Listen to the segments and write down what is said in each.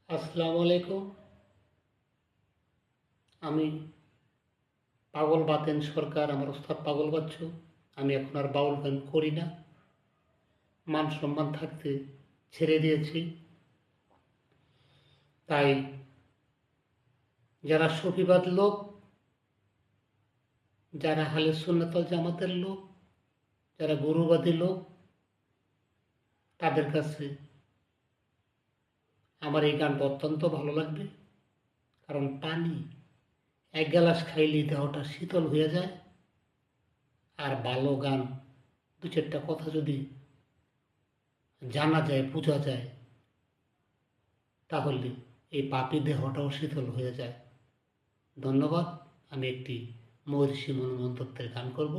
আসসালামু আলাইকুম। আমি পাগল বাতেন সরকার, আমার ওস্তাদ পাগল বাচ্চু। আমি এখন আর বাউল গান করি না, মান সম্মান থাকতে ছেড়ে দিয়েছি। তাই যারা সুফিবাদ লোক, যারা আহলে সুন্নাত ওয়াল জামাতের লোক, যারা গুরুবাদী লোক, তাদের কাছে আমার এই গানটা অত্যন্ত ভালো লাগবে। কারণ পানি এক গ্লাস খাইলেই দেহটা শীতল হয়ে যায়। আর ভালো গান দু চারটা কথা যদি জানা যায়, বোঝা যায়, তাহলে এই পাপী দেহটাও শীতল হয়ে যায়। ধন্যবাদ। আমি একটি মহর্ষি মনমোহন দত্তের গান করব।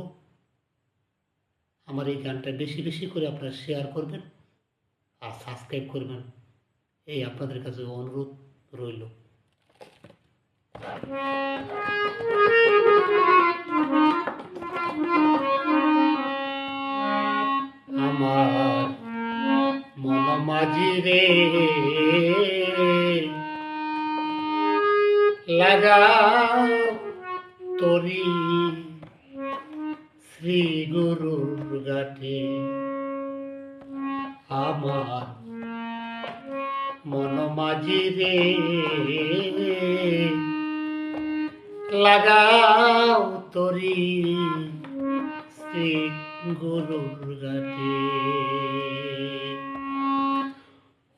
আমার এই গানটা বেশি বেশি করে আপনারা শেয়ার করবেন আর সাবস্ক্রাইব করবেন, এই আপনাদের কাছে অনুরোধ রইল। আমার মন মাঝি রে লাগাও তরি শ্রী গুরুর গাঠে। আমার মন মাঝি রে লাগাও তরি শ্রী গুরুর গাঠে।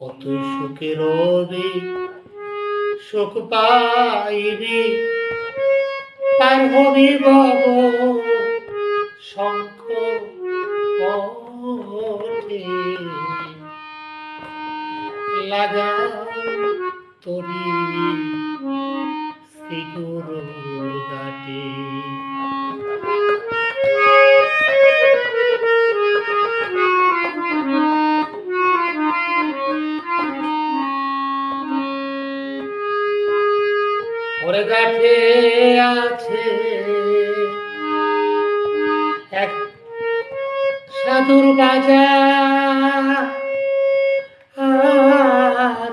অতই সুখে রবি সুখ পাইবি, তার হবি বব শঙ্খ ওঠে। লাগাও তরি শ্রী গুরুর গাঠে। ওরে গাঠে আছে এক সাধুর বাজার, আর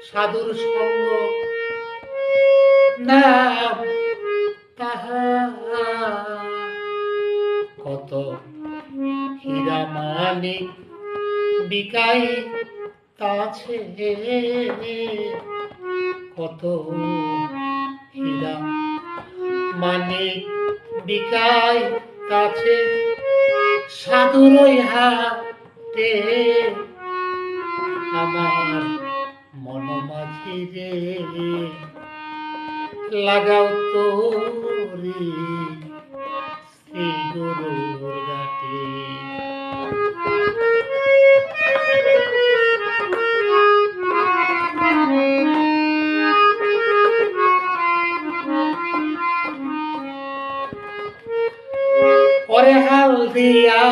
সাধুর সঙ্গ নাম তাহার। কত হীরা মানিক বিকাই তাছে, কত হীরা মানিক বিকাই তাছে সাধুর হাতে। আমার মন মাঝি রে লাগাও তোরি শ্রী গুরুর গাঠে। ওরে হাল দিয়া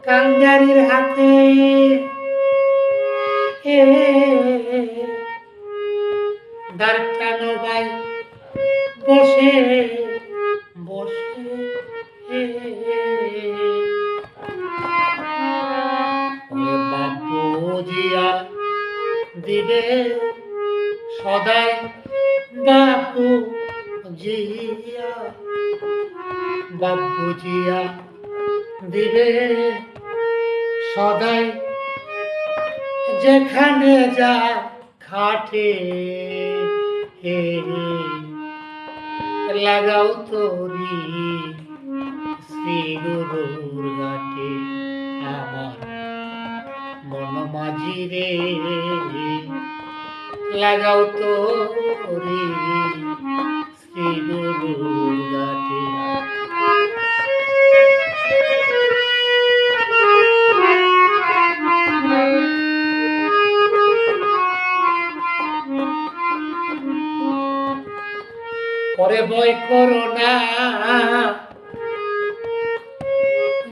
কাঙ্গারির হাতে দাঁড়ানো ভাই বসে বসে। ওরে বাপু জিয়া দিবে সদাই, বাপু জিয়া বাপু জিয়া দিবে সদাই, যেখানে যা খাটে। লাগাও তরি শ্রী গুরুর গাঠে। আমার মন মাঝি রে লাগাও তরি শ্রী গুরুর গাঠে। পরে ভয় করো না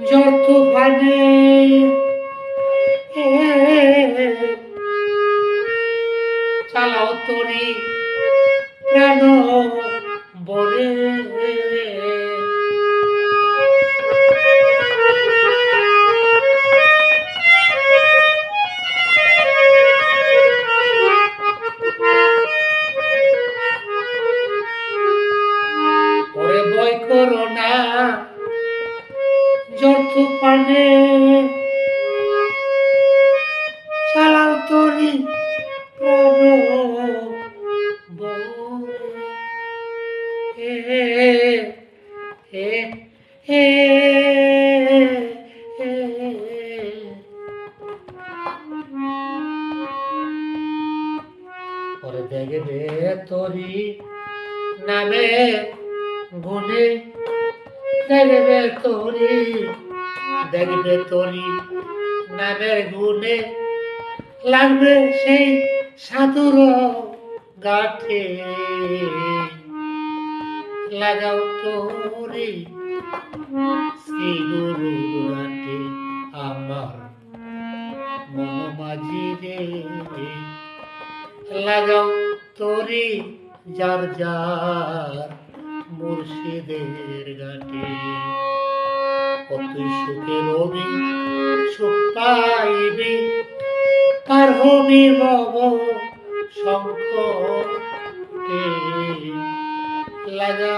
ঝড় তুফানে, চালাও তরি প্রাণ বরে। দেখবে তোরি নামে গুনে, দেখবে তোরি নামের গুনে লাগবে সেই সাধুর গাঠে। লাগাও তোরি শ্রী গুরু গাঠে আমার মন মাঝি রে। লাগাও তোরি যার যার মুর্শিদের গাঠে। কতই সুখে রবি সুখ পাইবি, পার হবি ভব সংকটে। লাগা